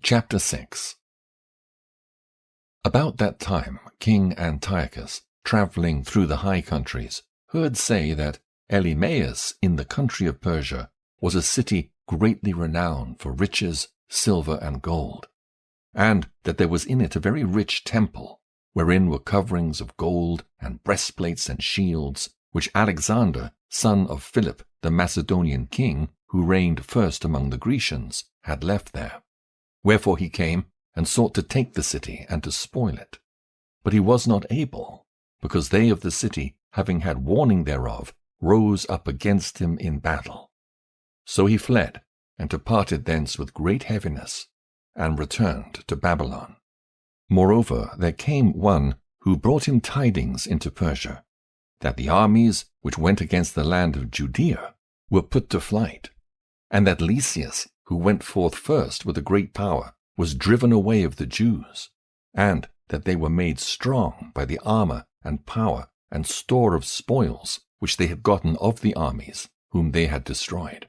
Chapter 6. About that time King Antiochus, travelling through the high countries, heard say that Elymais in the country of Persia was a city greatly renowned for riches, silver, and gold, and that there was in it a very rich temple, wherein were coverings of gold, and breastplates and shields, which Alexander, son of Philip the Macedonian king, who reigned first among the Grecians, had left there. Wherefore he came and sought to take the city and to spoil it. But he was not able, because they of the city, having had warning thereof, rose up against him in battle. So he fled, and departed thence with great heaviness, and returned to Babylon. Moreover, there came one who brought him tidings into Persia, that the armies which went against the land of Judea were put to flight, and that Lysias, who went forth first with a great power, was driven away of the Jews, and that they were made strong by the armor and power and store of spoils which they had gotten of the armies whom they had destroyed.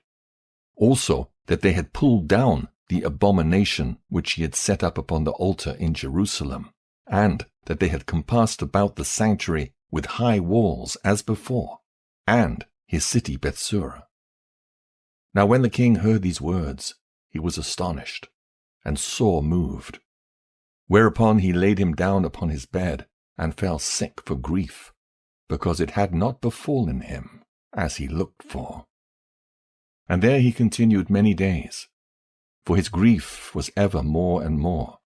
Also that they had pulled down the abomination which he had set up upon the altar in Jerusalem, and that they had compassed about the sanctuary with high walls as before, and his city Bethsura. Now when the king heard these words, he was astonished, and sore moved. Whereupon he laid him down upon his bed, and fell sick for grief, because it had not befallen him as he looked for. And there he continued many days, for his grief was ever more and more,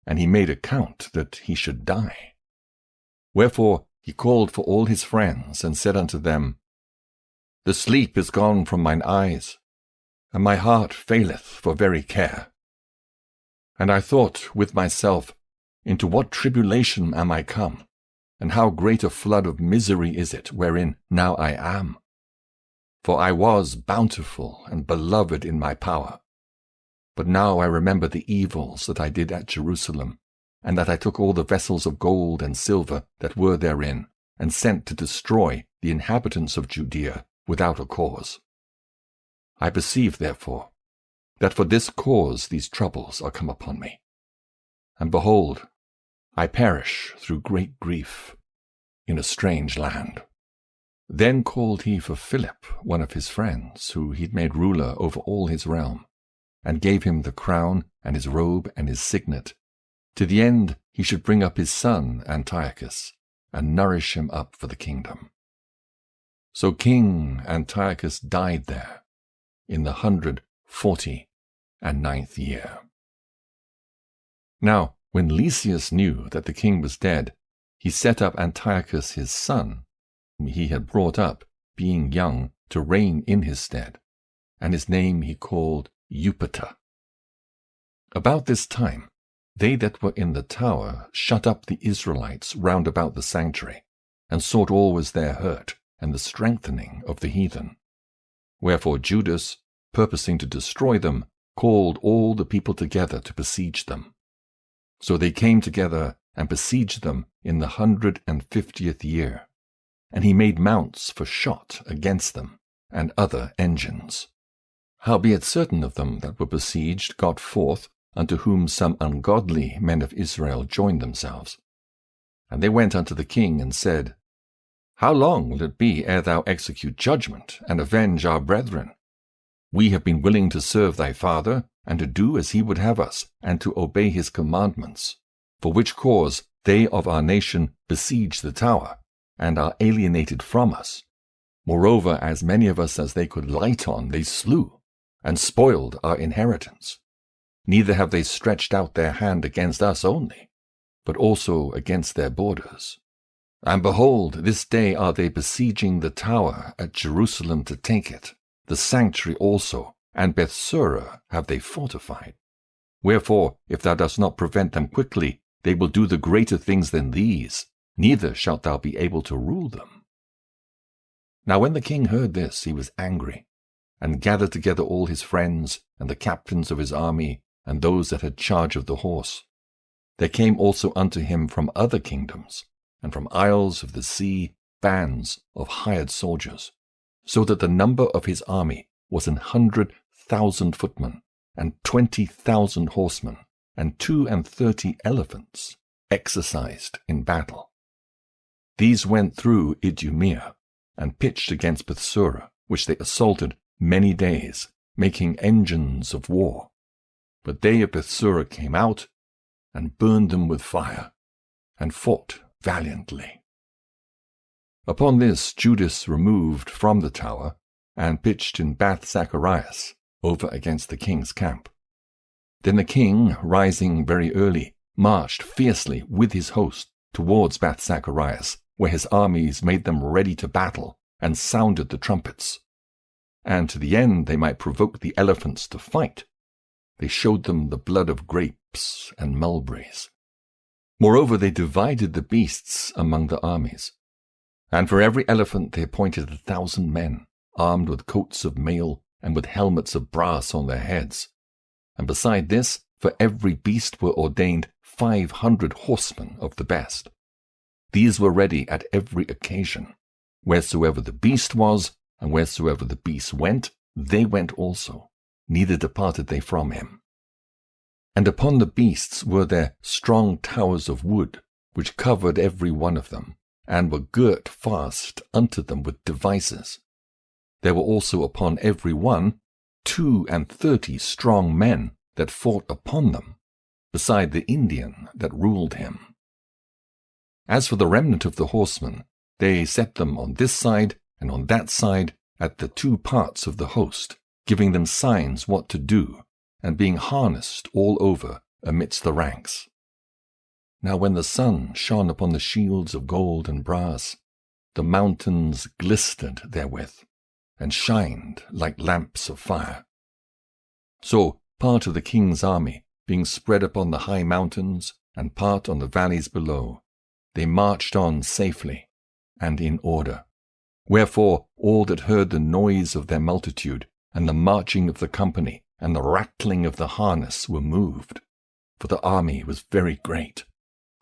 and he made account that he should die. Wherefore he called for all his friends, and said unto them, The sleep is gone from mine eyes, and my heart faileth for very care. And I thought with myself, Into what tribulation am I come, and how great a flood of misery is it wherein now I am? For I was bountiful and beloved in my power. But now I remember the evils that I did at Jerusalem, and that I took all the vessels of gold and silver that were therein, and sent to destroy the inhabitants of Judea without a cause. I perceive, therefore, that for this cause these troubles are come upon me. And behold, I perish through great grief in a strange land. Then called he for Philip, one of his friends, who he'd made ruler over all his realm, and gave him the crown and his robe and his signet, to the end he should bring up his son Antiochus, and nourish him up for the kingdom. So King Antiochus died there, in the 149th year. Now, when Lysias knew that the king was dead, he set up Antiochus his son, whom he had brought up, being young, to reign in his stead, and his name he called Eupator. About this time, they that were in the tower shut up the Israelites round about the sanctuary, and sought always their hurt and the strengthening of the heathen. Wherefore Judas, purposing to destroy them, called all the people together to besiege them. So they came together and besieged them in the 150th year, and he made mounts for shot against them, and other engines. Howbeit certain of them that were besieged got forth, unto whom some ungodly men of Israel joined themselves. And they went unto the king, and said, How long will it be ere thou execute judgment, and avenge our brethren? We have been willing to serve thy father, and to do as he would have us, and to obey his commandments, for which cause they of our nation besiege the tower, and are alienated from us. Moreover, as many of us as they could light on they slew, and spoiled our inheritance. Neither have they stretched out their hand against us only, but also against their borders. And behold, this day are they besieging the tower at Jerusalem to take it. The sanctuary also, and Bethsura have they fortified. Wherefore, if thou dost not prevent them quickly, they will do the greater things than these, neither shalt thou be able to rule them. Now when the king heard this, he was angry, and gathered together all his friends, and the captains of his army, and those that had charge of the horse. There came also unto him from other kingdoms, and from isles of the sea, bands of hired soldiers, so that the number of his army was 100,000 footmen, and 20,000 horsemen, and 32 elephants exercised in battle. These went through Idumea and pitched against Bethsura, which they assaulted many days, making engines of war. But they of Bethsura came out and burned them with fire, and fought valiantly. Upon this Judas removed from the tower, and pitched in Bath Zacharias, over against the king's camp. Then the king, rising very early, marched fiercely with his host towards Bath Zacharias, where his armies made them ready to battle, and sounded the trumpets. And to the end they might provoke the elephants to fight, they showed them the blood of grapes and mulberries. Moreover, they divided the beasts among the armies. And for every elephant they appointed 1,000 men, armed with coats of mail and with helmets of brass on their heads. And beside this, for every beast were ordained 500 horsemen of the best. These were ready at every occasion. Wheresoever the beast was, and wheresoever the beast went, they went also. Neither departed they from him. And upon the beasts were there strong towers of wood, which covered every one of them, and were girt fast unto them with devices. There were also upon every one 32 strong men that fought upon them, beside the Indian that ruled him. As for the remnant of the horsemen, they set them on this side and on that side at the 2 parts of the host, giving them signs what to do, and being harnessed all over amidst the ranks. Now when the sun shone upon the shields of gold and brass, the mountains glistered therewith, and shined like lamps of fire. So part of the king's army, being spread upon the high mountains, and part on the valleys below, they marched on safely and in order. Wherefore all that heard the noise of their multitude, and the marching of the company, and the rattling of the harness were moved, for the army was very great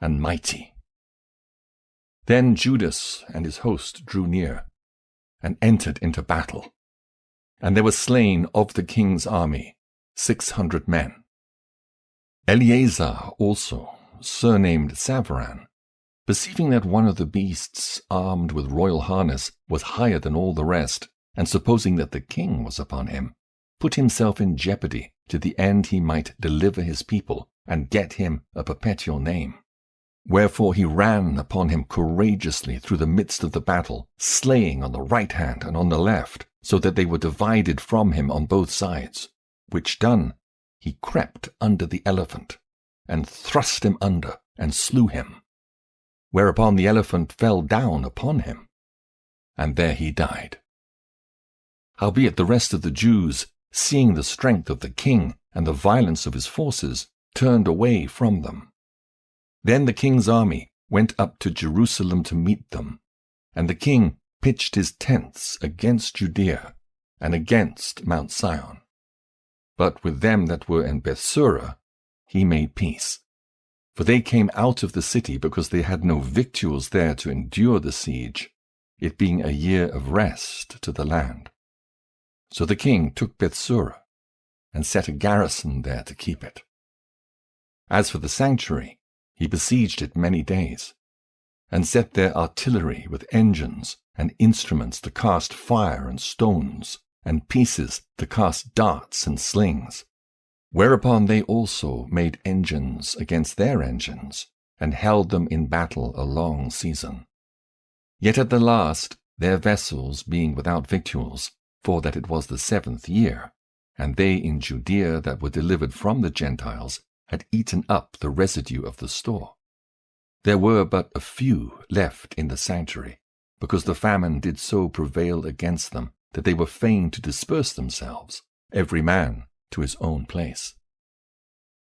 and mighty. Then Judas and his host drew near, and entered into battle. And there were slain of the king's army 600 men. Eleazar also, surnamed Savaran, perceiving that one of the beasts armed with royal harness was higher than all the rest, and supposing that the king was upon him, put himself in jeopardy to the end he might deliver his people and get him a perpetual name. Wherefore he ran upon him courageously through the midst of the battle, slaying on the right hand and on the left, so that they were divided from him on both sides. Which done, he crept under the elephant, and thrust him under, and slew him. Whereupon the elephant fell down upon him, and there he died. Howbeit the rest of the Jews, seeing the strength of the king and the violence of his forces, turned away from them. Then the king's army went up to Jerusalem to meet them, and the king pitched his tents against Judea and against Mount Sion. But with them that were in Bethsura he made peace. For they came out of the city because they had no victuals there to endure the siege, it being a year of rest to the land. So the king took Bethsura, and set a garrison there to keep it. As for the sanctuary, he besieged it many days, and set there artillery with engines, and instruments to cast fire and stones, and pieces to cast darts and slings. Whereupon they also made engines against their engines, and held them in battle a long season. Yet at the last, their vessels being without victuals, for that it was the 7th year, and they in Judea that were delivered from the Gentiles had eaten up the residue of the store. There were but a few left in the sanctuary, because the famine did so prevail against them that they were fain to disperse themselves, every man to his own place.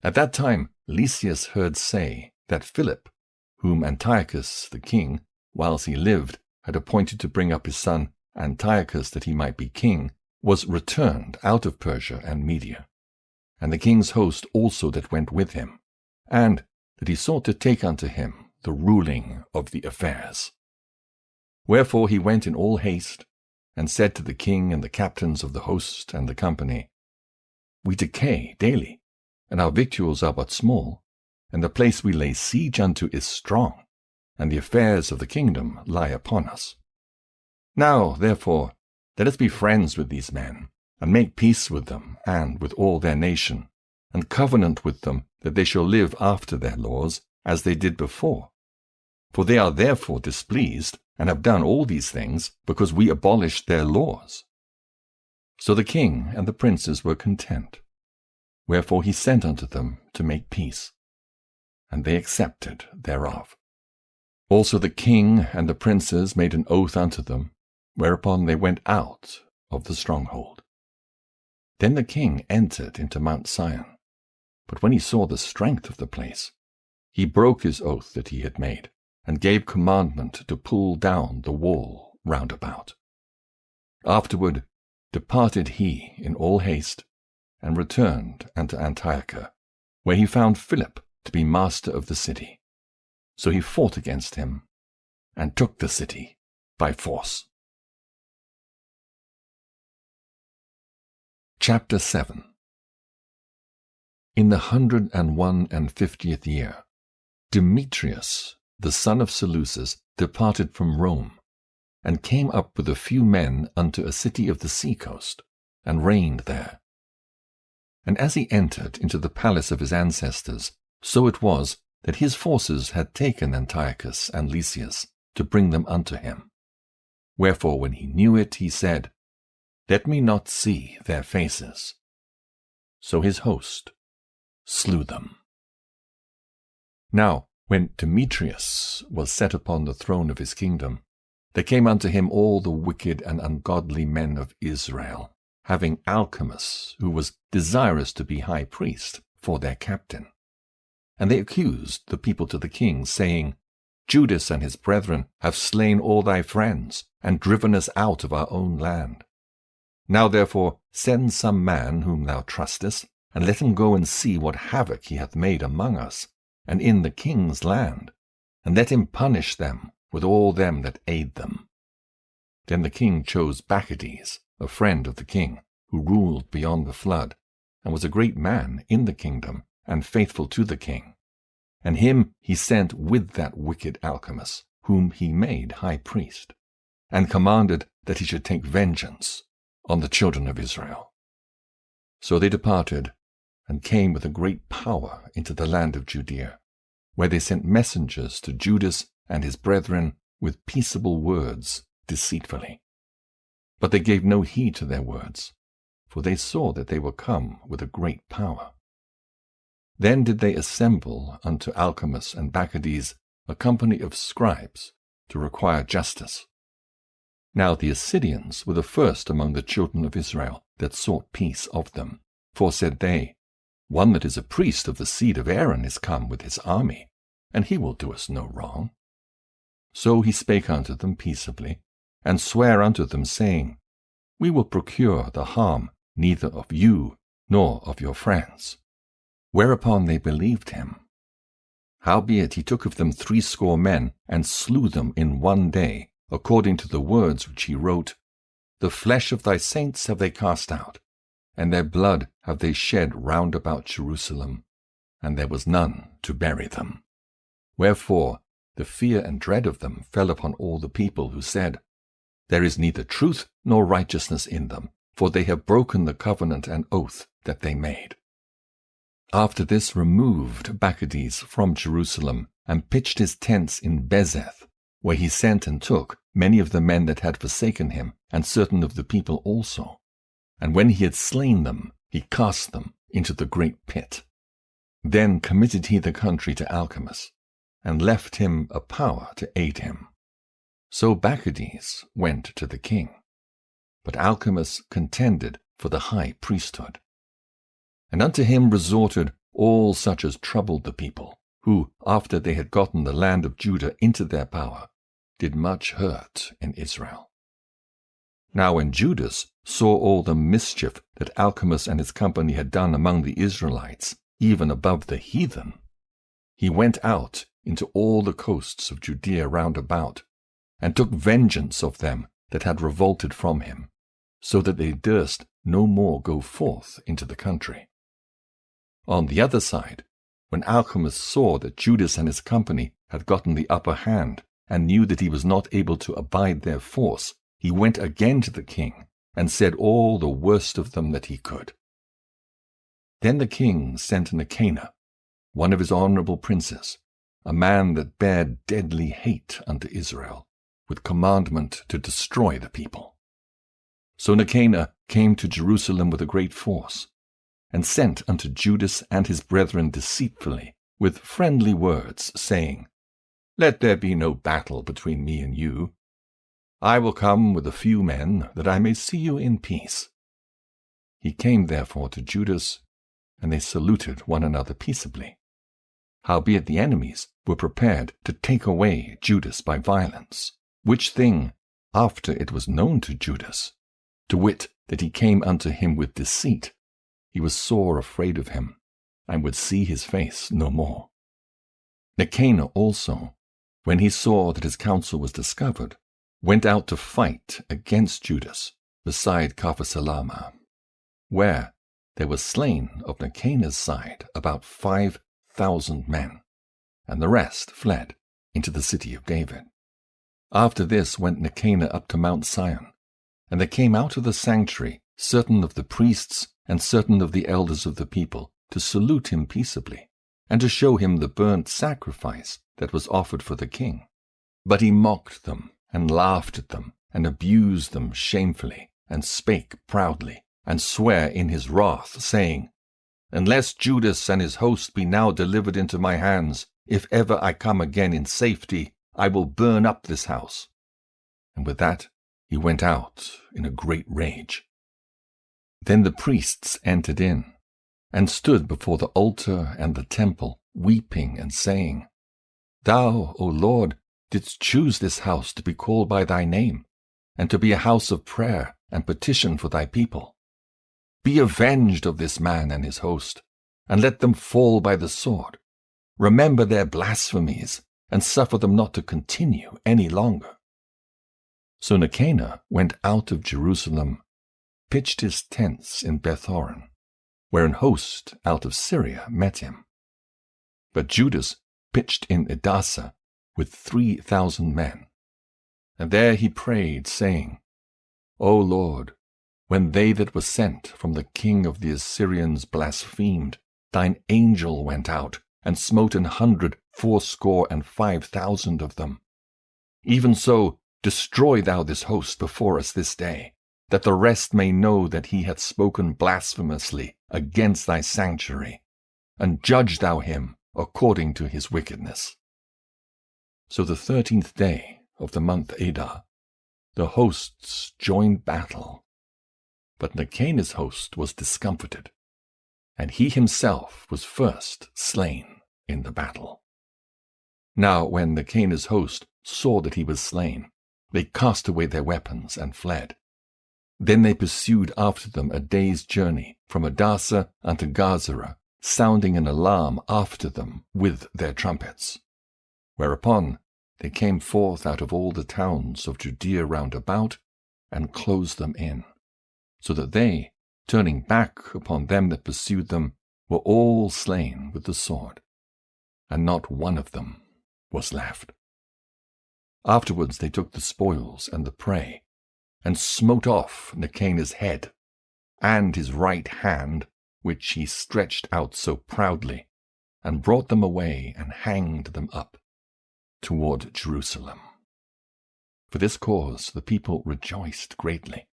At that time Lysias heard say that Philip, whom Antiochus the king, whilst he lived, had appointed to bring up his son Antiochus that he might be king, was returned out of Persia and Media, and the king's host also that went with him, and that he sought to take unto him the ruling of the affairs. Wherefore he went in all haste, and said to the king and the captains of the host and the company, We decay daily, and our victuals are but small, and the place we lay siege unto is strong, and the affairs of the kingdom lie upon us. Now, therefore, let us be friends with these men, and make peace with them, and with all their nation, and covenant with them that they shall live after their laws, as they did before. For they are therefore displeased, and have done all these things, because we abolished their laws. So the king and the princes were content. Wherefore he sent unto them to make peace, and they accepted thereof. Also the king and the princes made an oath unto them, whereupon they went out of the stronghold. Then the king entered into Mount Sion, but when he saw the strength of the place, he broke his oath that he had made, and gave commandment to pull down the wall round about. Afterward departed he in all haste, and returned unto Antioch, where he found Philip to be master of the city. So he fought against him, and took the city by force. Chapter 7. In the 151st year, Demetrius, the son of Seleucus, departed from Rome, and came up with a few men unto a city of the sea-coast, and reigned there. And as he entered into the palace of his ancestors, so it was that his forces had taken Antiochus and Lysias to bring them unto him. Wherefore when he knew it, he said, Let me not see their faces. So his host slew them. Now, when Demetrius was set upon the throne of his kingdom, there came unto him all the wicked and ungodly men of Israel, having Alcimus, who was desirous to be high priest, for their captain. And they accused the people to the king, saying, Judas and his brethren have slain all thy friends, and driven us out of our own land. Now therefore send some man whom thou trustest, and let him go and see what havoc he hath made among us, and in the king's land, and let him punish them with all them that aid them. Then the king chose Maccabees, a friend of the king, who ruled beyond the flood, and was a great man in the kingdom, and faithful to the king. And him he sent with that wicked Alcimus, whom he made high priest, and commanded that he should take vengeance on the children of Israel. So they departed, and came with a great power into the land of Judea, where they sent messengers to Judas and his brethren with peaceable words deceitfully. But they gave no heed to their words, for they saw that they were come with a great power. Then did they assemble unto Alcimus and Maccabees a company of scribes to require justice. Now the Assyrians were the first among the children of Israel that sought peace of them. For said they, One that is a priest of the seed of Aaron is come with his army, and he will do us no wrong. So he spake unto them peaceably, and sware unto them, saying, We will procure the harm neither of you nor of your friends. Whereupon they believed him. Howbeit he took of them 80 men, and slew them in one day, according to the words which he wrote, The flesh of thy saints have they cast out, and their blood have they shed round about Jerusalem, and there was none to bury them. Wherefore the fear and dread of them fell upon all the people, who said, There is neither truth nor righteousness in them, for they have broken the covenant and oath that they made. After this removed Maccabees from Jerusalem, and pitched his tents in Bezeth, where he sent and took many of the men that had forsaken him, and certain of the people also. And when he had slain them, he cast them into the great pit. Then committed he the country to Alcimus, and left him a power to aid him. So Maccabees went to the king, but Alcimus contended for the high priesthood. And unto him resorted all such as troubled the people, who, after they had gotten the land of Judah into their power, did much hurt in Israel. Now when Judas saw all the mischief that Alcimus and his company had done among the Israelites, even above the heathen, he went out into all the coasts of Judea round about, and took vengeance of them that had revolted from him, so that they durst no more go forth into the country. On the other side, when Alchemist saw that Judas and his company had gotten the upper hand, and knew that he was not able to abide their force, he went again to the king, and said all the worst of them that he could. Then the king sent Nicanor, one of his honorable princes, a man that bare deadly hate unto Israel, with commandment to destroy the people. So Nicanor came to Jerusalem with a great force, and sent unto Judas and his brethren deceitfully, with friendly words, saying, Let there be no battle between me and you. I will come with a few men, that I may see you in peace. He came therefore to Judas, and they saluted one another peaceably. Howbeit the enemies were prepared to take away Judas by violence, which thing, after it was known to Judas, to wit, that he came unto him with deceit, he was sore afraid of him, and would see his face no more. Nicanor also, when he saw that his counsel was discovered, went out to fight against Judas beside Caphasalama, where there were slain of Nicanor's side about 5,000 men, and the rest fled into the city of David. After this went Nicanor up to Mount Sion, and there came out of the sanctuary certain of the priests and certain of the elders of the people to salute him peaceably, and to show him the burnt sacrifice that was offered for the king. But he mocked them, and laughed at them, and abused them shamefully, and spake proudly, and sware in his wrath, saying, Unless Judas and his host be now delivered into my hands, if ever I come again in safety, I will burn up this house. And with that he went out in a great rage. Then the priests entered in, and stood before the altar and the temple, weeping and saying, Thou, O Lord, didst choose this house to be called by thy name, and to be a house of prayer and petition for thy people. Be avenged of this man and his host, and let them fall by the sword. Remember their blasphemies, and suffer them not to continue any longer. So Nicanor went out of Jerusalem, pitched his tents in Beth-horon, where an host out of Syria met him. But Judas pitched in Edassa with 3,000 men. And there he prayed, saying, O Lord, when they that were sent from the king of the Assyrians blasphemed, thine angel went out, and smote 184,500 of them. Even so, destroy thou this host before us this day, that the rest may know that he hath spoken blasphemously against thy sanctuary, and judge thou him according to his wickedness. So the 13th day of the month Adar, the hosts joined battle. But Nicanor's host was discomfited, and he himself was first slain in the battle. Now when Nicanor's host saw that he was slain, they cast away their weapons and fled. Then they pursued after them a day's journey from Edassa unto Gazara, sounding an alarm after them with their trumpets. Whereupon they came forth out of all the towns of Judea round about, and closed them in, so that they, turning back upon them that pursued them, were all slain with the sword, and not one of them was left. Afterwards they took the spoils and the prey, and smote off Nicanor's head, and his right hand, which he stretched out so proudly, and brought them away and hanged them up toward Jerusalem. For this cause the people rejoiced greatly,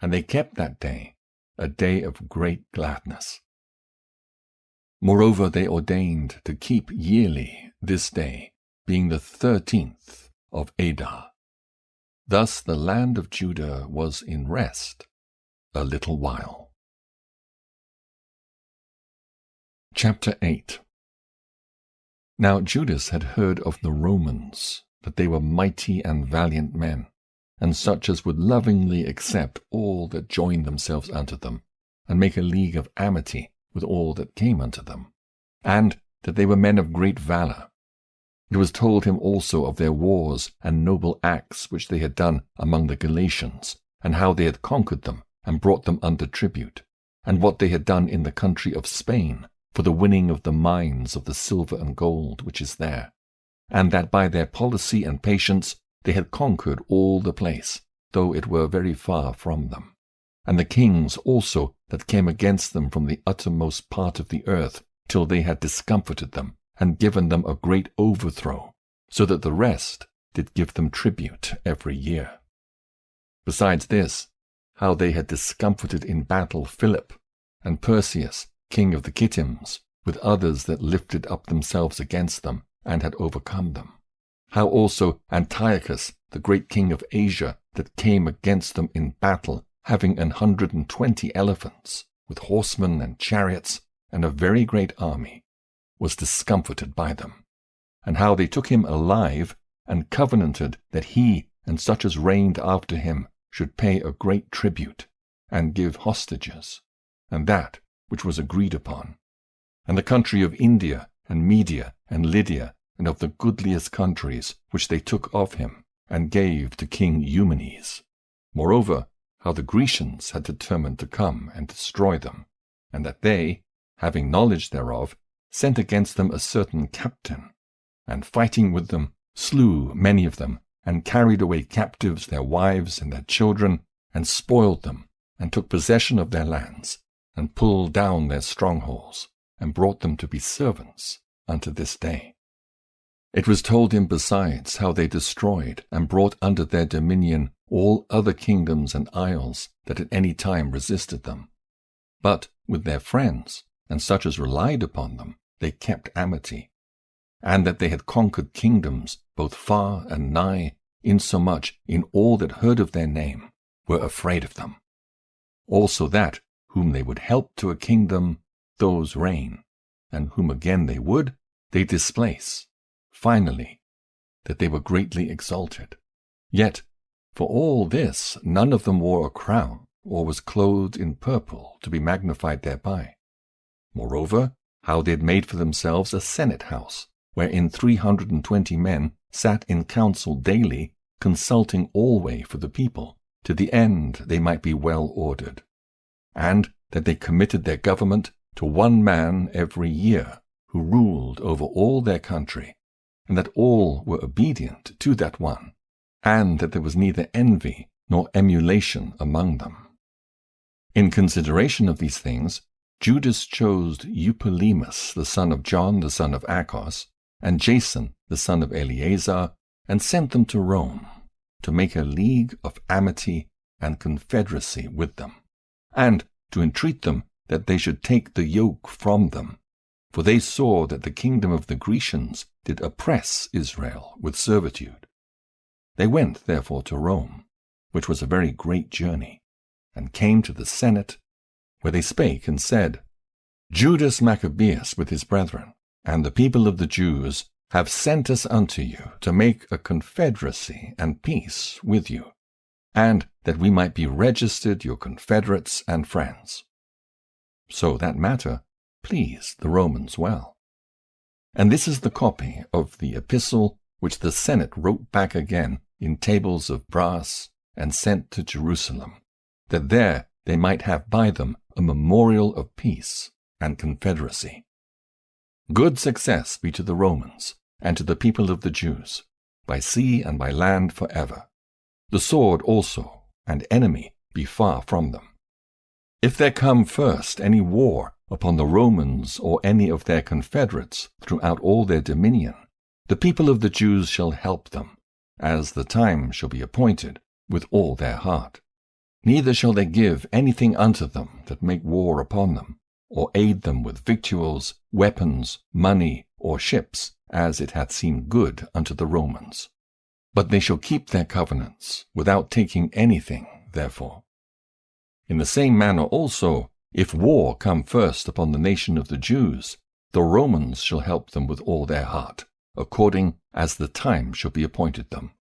and they kept that day a day of great gladness. Moreover, they ordained to keep yearly this day, being the 13th of Adar. Thus the land of Judah was in rest a little while. Chapter 8. Now Judas had heard of the Romans, that they were mighty and valiant men, and such as would lovingly accept all that joined themselves unto them, and make a league of amity with all that came unto them, and that they were men of great valour. It was told him also of their wars and noble acts which they had done among the Galatians, and how they had conquered them and brought them under tribute, and what they had done in the country of Spain, for the winning of the mines of the silver and gold which is there, and that by their policy and patience they had conquered all the place, though it were very far from them. And the kings also that came against them from the uttermost part of the earth, till they had discomfited them, and given them a great overthrow, so that the rest did give them tribute every year. Besides this, how they had discomfited in battle Philip, and Perseus, king of the Kittims, with others that lifted up themselves against them, and had overcome them. How also Antiochus, the great king of Asia, that came against them in battle, having 120 elephants, with horsemen and chariots, and a very great army, was discomfited by them. And how they took him alive, and covenanted that he and such as reigned after him should pay a great tribute, and give hostages, and that which was agreed upon. And the country of India, and Media, and Lydia, and of the goodliest countries, which they took of him, and gave to King Eumenes. Moreover, how the Grecians had determined to come and destroy them, and that they, having knowledge thereof, sent against them a certain captain, and fighting with them, slew many of them, and carried away captives their wives and their children, and spoiled them, and took possession of their lands, and pulled down their strongholds, and brought them to be servants unto this day. It was told him besides how they destroyed and brought under their dominion all other kingdoms and isles that at any time resisted them. But with their friends, and such as relied upon them, they kept amity, and that they had conquered kingdoms both far and nigh, insomuch in all that heard of their name were afraid of them. Also that whom they would help to a kingdom, those reign, and whom again they would, they displace. Finally, that they were greatly exalted. Yet, for all this, none of them wore a crown, or was clothed in purple to be magnified thereby. Moreover, how they had made for themselves a senate house, wherein 320 men sat in council daily, consulting alway for the people, to the end they might be well ordered, and that they committed their government to one man every year, who ruled over all their country, and that all were obedient to that one, and that there was neither envy nor emulation among them. In consideration of these things, Judas chose Eupolemus the son of John the son of Achos, and Jason the son of Eleazar, and sent them to Rome, to make a league of amity and confederacy with them, and to entreat them that they should take the yoke from them, for they saw that the kingdom of the Grecians did oppress Israel with servitude. They went therefore to Rome, which was a very great journey, and came to the Senate, where they spake and said, Judas Maccabeus with his brethren, and the people of the Jews, have sent us unto you to make a confederacy and peace with you, and that we might be registered your confederates and friends. So that matter pleased the Romans well. And this is the copy of the epistle which the Senate wrote back again in tables of brass and sent to Jerusalem, that there they might have by them a memorial of peace and confederacy. Good success be to the Romans and to the people of the Jews, by sea and by land forever. The sword also and enemy be far from them. If there come first any war upon the Romans or any of their confederates throughout all their dominion, the people of the Jews shall help them, as the time shall be appointed, with all their heart. Neither shall they give anything unto them that make war upon them, or aid them with victuals, weapons, money, or ships, as it hath seemed good unto the Romans. But they shall keep their covenants, without taking anything therefore. In the same manner also, if war come first upon the nation of the Jews, the Romans shall help them with all their heart, according as the time shall be appointed them.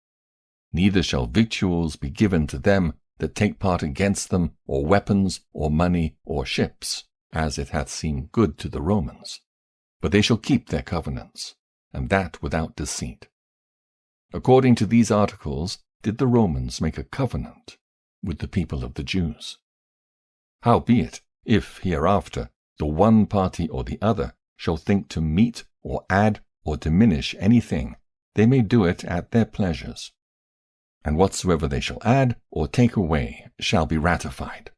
Neither shall victuals be given to them that take part against them, or weapons, or money, or ships, as it hath seemed good to the Romans. But they shall keep their covenants, and that without deceit. According to these articles did the Romans make a covenant with the people of the Jews. Howbeit, if hereafter the one party or the other shall think to meet or add or diminish anything, they may do it at their pleasures. And whatsoever they shall add or take away shall be ratified.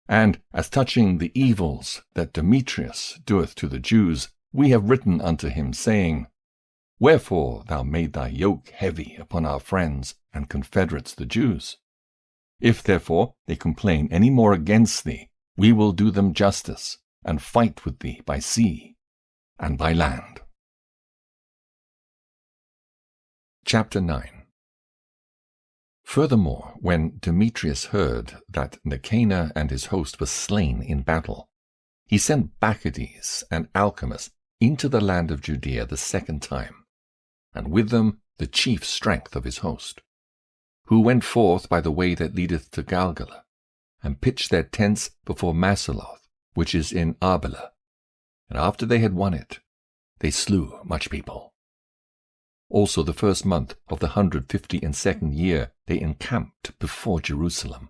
And as touching the evils that Demetrius doeth to the Jews, we have written unto him, saying, Wherefore thou made thy yoke heavy upon our friends and confederates the Jews? If therefore they complain any more against thee, we will do them justice, and fight with thee by sea and by land. Chapter 9. Furthermore, when Demetrius heard that Nicanor and his host were slain in battle, he sent Maccabees and Alchemus into the land of Judea the second time, and with them the chief strength of his host, who went forth by the way that leadeth to Galgala, and pitched their tents before Masaloth, which is in Arbela. And after they had won it, they slew much people. Also the first month of the 152nd year they encamped before Jerusalem,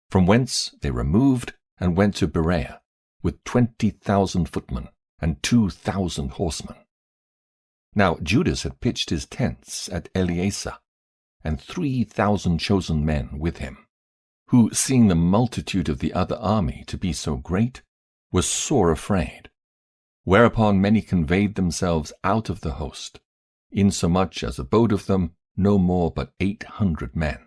from whence they removed and went to Berea, with 20,000 footmen and 2,000 horsemen. Now Judas had pitched his tents at Eleasah, and 3,000 chosen men with him, who, seeing the multitude of the other army to be so great, were sore afraid. Whereupon many conveyed themselves out of the host, insomuch as abode of them no more but 800 men.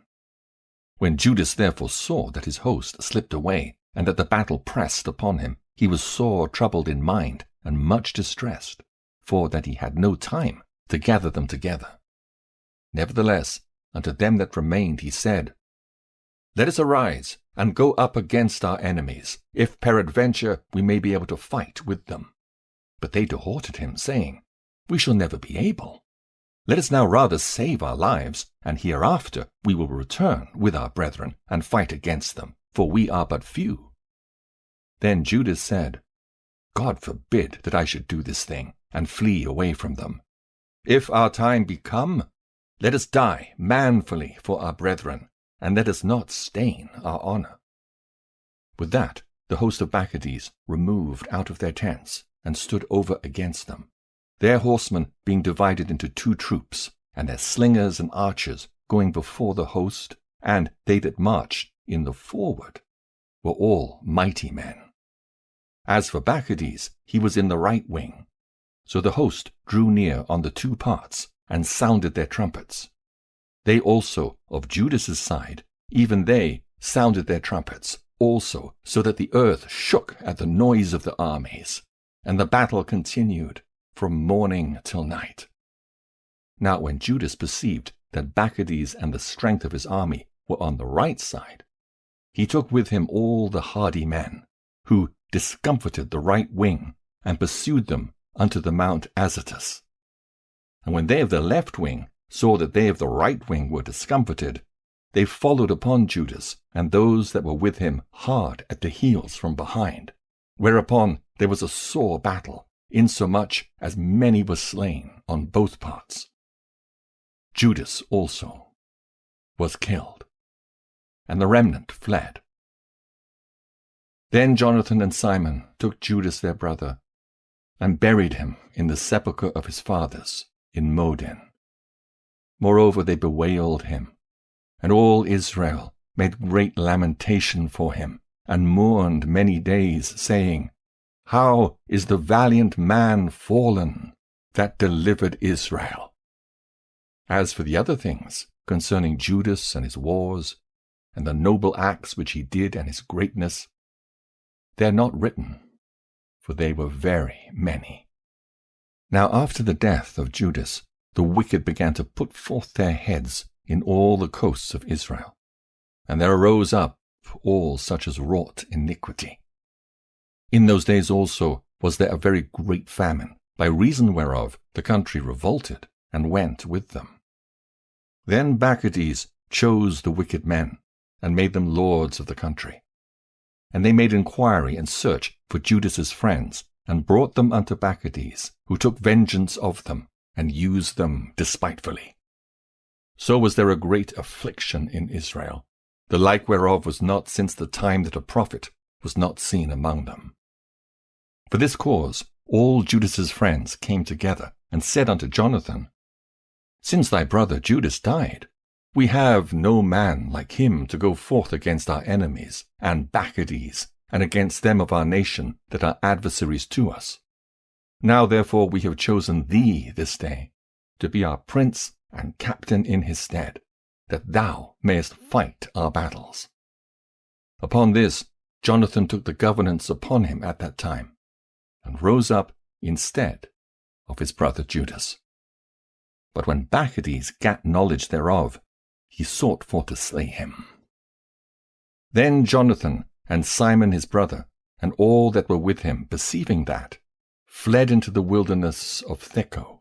When Judas therefore saw that his host slipped away, and that the battle pressed upon him, he was sore troubled in mind, and much distressed, for that he had no time to gather them together. Nevertheless, unto them that remained he said, Let us arise, and go up against our enemies, if peradventure we may be able to fight with them. But they dehorted him, saying, We shall never be able. Let us now rather save our lives, and hereafter we will return with our brethren, and fight against them, for we are but few. Then Judas said, God forbid that I should do this thing, and flee away from them. If our time be come, let us die manfully for our brethren, and let us not stain our honor. With that, the host of Maccabees removed out of their tents, and stood over against them, their horsemen being divided into 2 troops, and their slingers and archers going before the host, and they that marched in the forward were all mighty men. As for Maccabees, he was in the right wing. So the host drew near on the 2 parts, and sounded their trumpets. They also, of Judas's side, even they sounded their trumpets also, so that the earth shook at the noise of the armies, and the battle continued from morning till night. Now when Judas perceived that Maccabees and the strength of his army were on the right side, he took with him all the hardy men, who discomfited the right wing, and pursued them unto the Mount Azotus. And when they of the left wing saw that they of the right wing were discomfited, they followed upon Judas and those that were with him hard at the heels from behind, whereupon there was a sore battle, insomuch as many were slain on both parts. Judas also was killed, and the remnant fled. Then Jonathan and Simon took Judas their brother, and buried him in the sepulchre of his fathers in Modin. Moreover they bewailed him, and all Israel made great lamentation for him, and mourned many days, saying, How is the valiant man fallen that delivered Israel? As for the other things concerning Judas and his wars, and the noble acts which he did and his greatness, they are not written, for they were very many. Now after the death of Judas, the wicked began to put forth their heads in all the coasts of Israel, and there arose up all such as wrought iniquity. In those days also was there a very great famine, by reason whereof the country revolted, and went with them. Then Maccabees chose the wicked men, and made them lords of the country. And they made inquiry and search for Judas's friends, and brought them unto Maccabees, who took vengeance of them, and used them despitefully. So was there a great affliction in Israel, the like whereof was not since the time that a prophet was not seen among them. For this cause all Judas's friends came together, and said unto Jonathan, Since thy brother Judas died, we have no man like him to go forth against our enemies, and Maccabees, and against them of our nation that are adversaries to us. Now therefore we have chosen thee this day, to be our prince and captain in his stead, that thou mayest fight our battles. Upon this Jonathan took the governance upon him at that time, and rose up instead of his brother Judas. But when Maccabees gat knowledge thereof, he sought for to slay him. Then Jonathan and Simon his brother, and all that were with him, perceiving that, fled into the wilderness of Theco,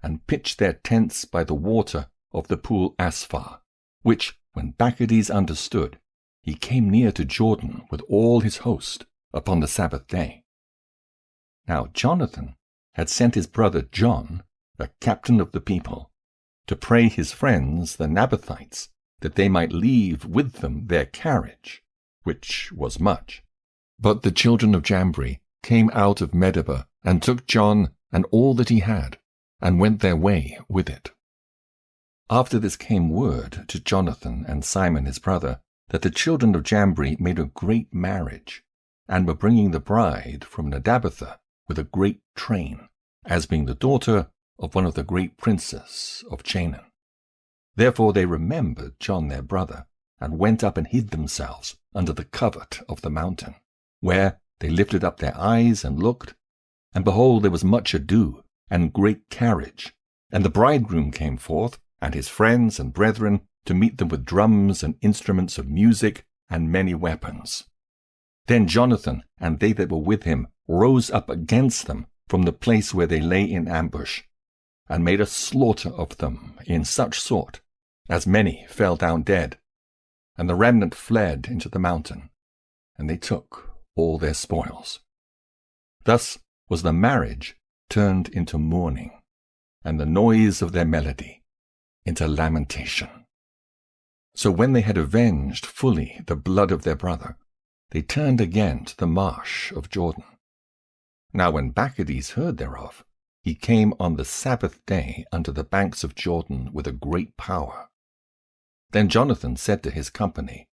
and pitched their tents by the water of the pool Asphar, which, when Maccabees understood, he came near to Jordan with all his host upon the Sabbath day. Now Jonathan had sent his brother John, a captain of the people, to pray his friends the Nabathites that they might leave with them their carriage, which was much. But the children of Jambri came out of Medeba, and took John and all that he had, and went their way with it. After this came word to Jonathan and Simon his brother, that the children of Jambri made a great marriage, and were bringing the bride from Nedabatha with a great train, as being the daughter of one of the great princes of Chanaan. Therefore they remembered John their brother, and went up and hid themselves under the covert of the mountain, where they lifted up their eyes and looked, and behold, there was much ado, and great carriage, and the bridegroom came forth, and his friends and brethren, to meet them with drums and instruments of music, and many weapons. Then Jonathan and they that were with him rose up against them from the place where they lay in ambush, and made a slaughter of them in such sort, as many fell down dead, and the remnant fled into the mountain, and they took all their spoils. Thus was the marriage turned into mourning, and the noise of their melody into lamentation. So when they had avenged fully the blood of their brother, they turned again to the marsh of Jordan. Now when Maccabees heard thereof, he came on the Sabbath day unto the banks of Jordan with a great power. Then Jonathan said to his company,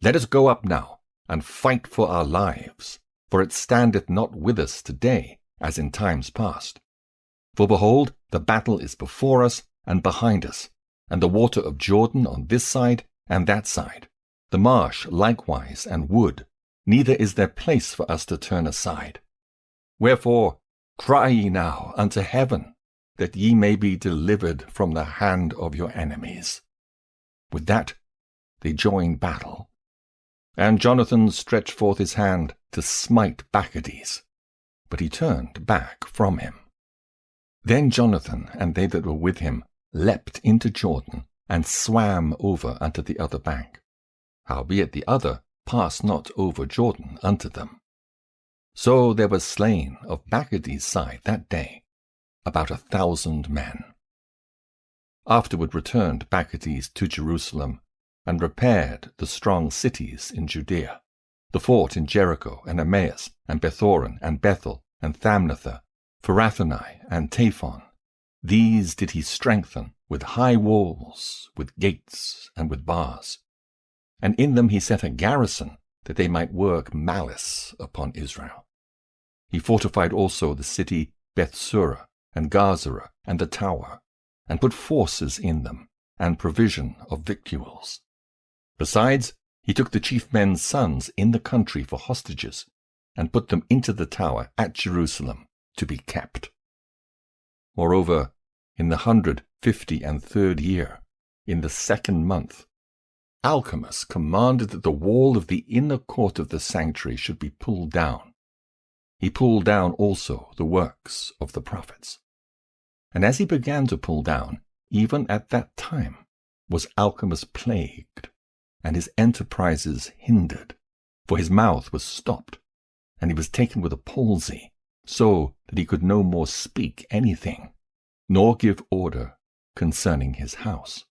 Let us go up now, and fight for our lives, for it standeth not with us today, as in times past. For behold, the battle is before us and behind us, and the water of Jordan on this side and that side, the marsh likewise and wood, neither is there place for us to turn aside. Wherefore cry ye now unto heaven, that ye may be delivered from the hand of your enemies. With that they joined battle, and Jonathan stretched forth his hand to smite Maccabees, but he turned back from him. Then Jonathan and they that were with him leapt into Jordan, and swam over unto the other bank. Howbeit the other passed not over Jordan unto them. So there was slain of Maccabees' side that day about 1,000 men. Afterward returned Maccabees to Jerusalem, and repaired the strong cities in Judea, the fort in Jericho, and Emmaus, and Bethoron, and Bethel, and Thamnatha, Pharathoni, and Taphon. These did he strengthen with high walls, with gates, and with bars. And in them he set a garrison, that they might work malice upon Israel. He fortified also the city Bethsura, and Gazara, and the tower, and put forces in them, and provision of victuals. Besides, he took the chief men's sons in the country for hostages, and put them into the tower at Jerusalem to be kept. Moreover, in the 153rd year, in the 2nd month, Alchemus commanded that the wall of the inner court of the sanctuary should be pulled down. He pulled down also the works of the prophets. And as he began to pull down, even at that time, was Alchemus plagued, and his enterprises hindered, for his mouth was stopped, and he was taken with a palsy, so that he could no more speak anything, nor give order concerning his house.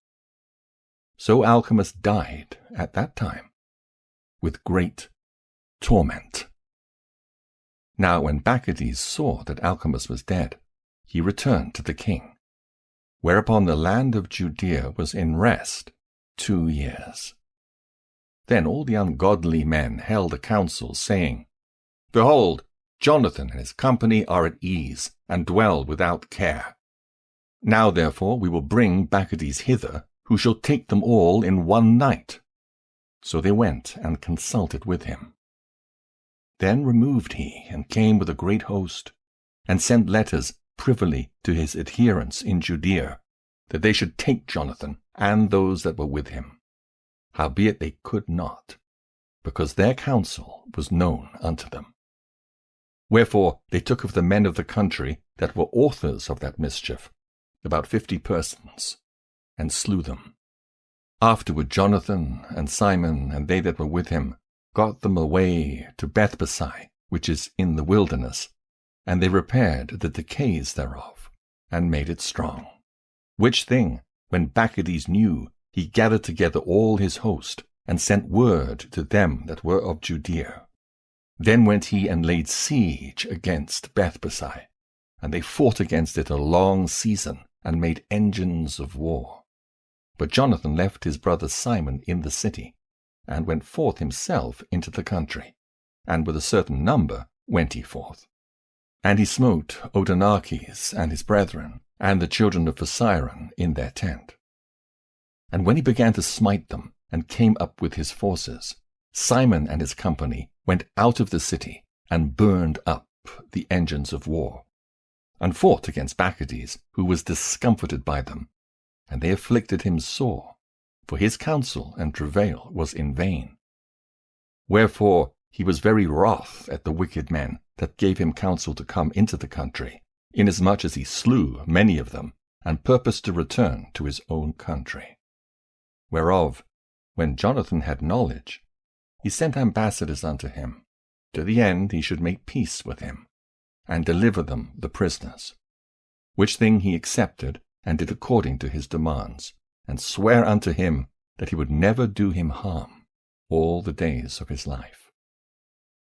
So Alchemus died at that time with great torment. Now when Bacchides saw that Alcimus was dead, he returned to the king, whereupon the land of Judea was in rest 2 years. Then all the ungodly men held a council, saying, Behold, Jonathan and his company are at ease, and dwell without care. Now therefore we will bring Bacchides hither, who shall take them all in one night. So they went and consulted with him. Then removed he, and came with a great host, and sent letters privily to his adherents in Judea, that they should take Jonathan and those that were with him. Howbeit they could not, because their counsel was known unto them. Wherefore they took of the men of the country that were authors of that mischief about 50 persons, and slew them. Afterward Jonathan and Simon and they that were with him got them away to Bethbesai, which is in the wilderness, and they repaired the decays thereof, and made it strong. Which thing, when Bacchides knew, he gathered together all his host, and sent word to them that were of Judea. Then went he and laid siege against Bethbesai, and they fought against it a long season, and made engines of war. But Jonathan left his brother Simon in the city, and went forth himself into the country, and with a certain number went he forth. And he smote Odaenaches and his brethren, and the children of Phasiron in their tent. And when he began to smite them, and came up with his forces, Simon and his company went out of the city, and burned up the engines of war, and fought against Bacchides, who was discomfited by them, and they afflicted him sore, for his counsel and travail was in vain. Wherefore he was very wroth at the wicked men that gave him counsel to come into the country, inasmuch as he slew many of them, and purposed to return to his own country. Whereof, when Jonathan had knowledge, he sent ambassadors unto him, to the end he should make peace with him, and deliver them the prisoners. Which thing he accepted, and did according to his demands, and sware unto him that he would never do him harm all the days of his life.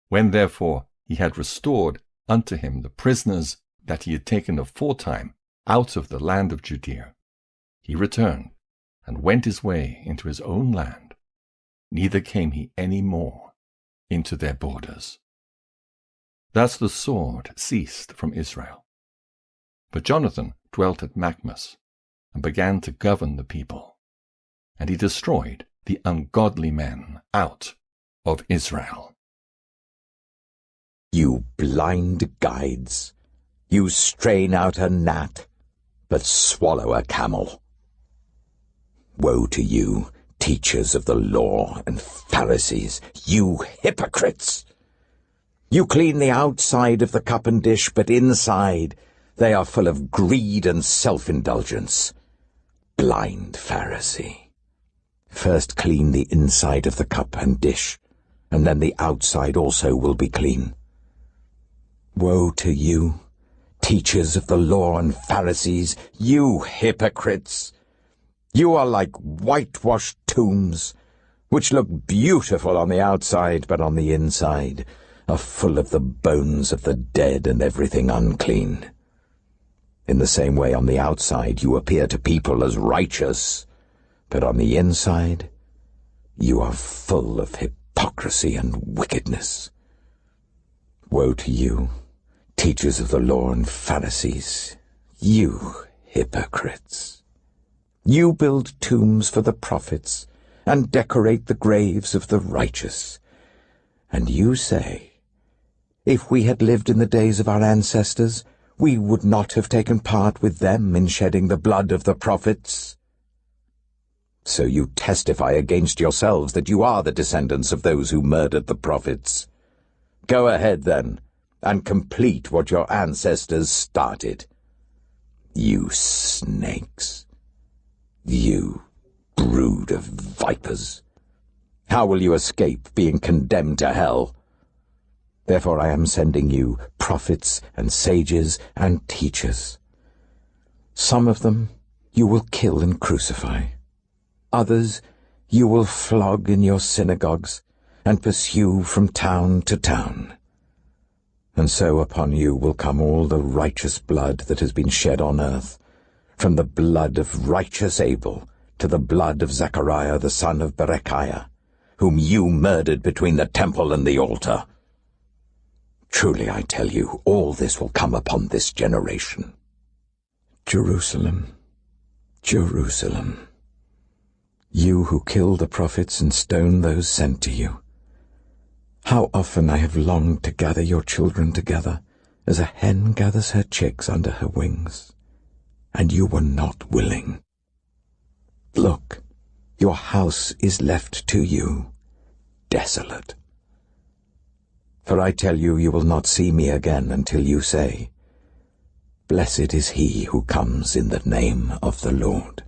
When therefore he had restored unto him the prisoners that he had taken aforetime out of the land of Judea, he returned, and went his way into his own land, neither came he any more into their borders. Thus the sword ceased from Israel. But Jonathan dwelt at Maccabees, and began to govern the people, and he destroyed the ungodly men out of Israel. You blind guides, you strain out a gnat, but swallow a camel. Woe to you, teachers of the law and Pharisees, you hypocrites! You clean the outside of the cup and dish, but inside they are full of greed and self-indulgence. Blind Pharisee! First clean the inside of the cup and dish, and then the outside also will be clean. Woe to you, teachers of the law and Pharisees, you hypocrites! You are like whitewashed tombs, which look beautiful on the outside, but on the inside are full of the bones of the dead and everything unclean. In the same way, on the outside you appear to people as righteous, but on the inside you are full of hypocrisy and wickedness. Woe to you, teachers of the law and Pharisees, you hypocrites! You build tombs for the prophets, and decorate the graves of the righteous. And you say, if we had lived in the days of our ancestors, we would not have taken part with them in shedding the blood of the prophets. So you testify against yourselves that you are the descendants of those who murdered the prophets. Go ahead, then, and complete what your ancestors started. You snakes! You brood of vipers! How will you escape being condemned to hell? Therefore I am sending you prophets and sages and teachers. Some of them you will kill and crucify. Others you will flog in your synagogues and pursue from town to town. And so upon you will come all the righteous blood that has been shed on earth, from the blood of righteous Abel to the blood of Zechariah the son of Berechiah, whom you murdered between the temple and the altar. Truly I tell you, all this will come upon this generation. Jerusalem, Jerusalem, you who kill the prophets and stone those sent to you. How often I have longed to gather your children together, as a hen gathers her chicks under her wings, and you were not willing. Look, your house is left to you, desolate. For I tell you, you will not see me again until you say, Blessed is he who comes in the name of the Lord.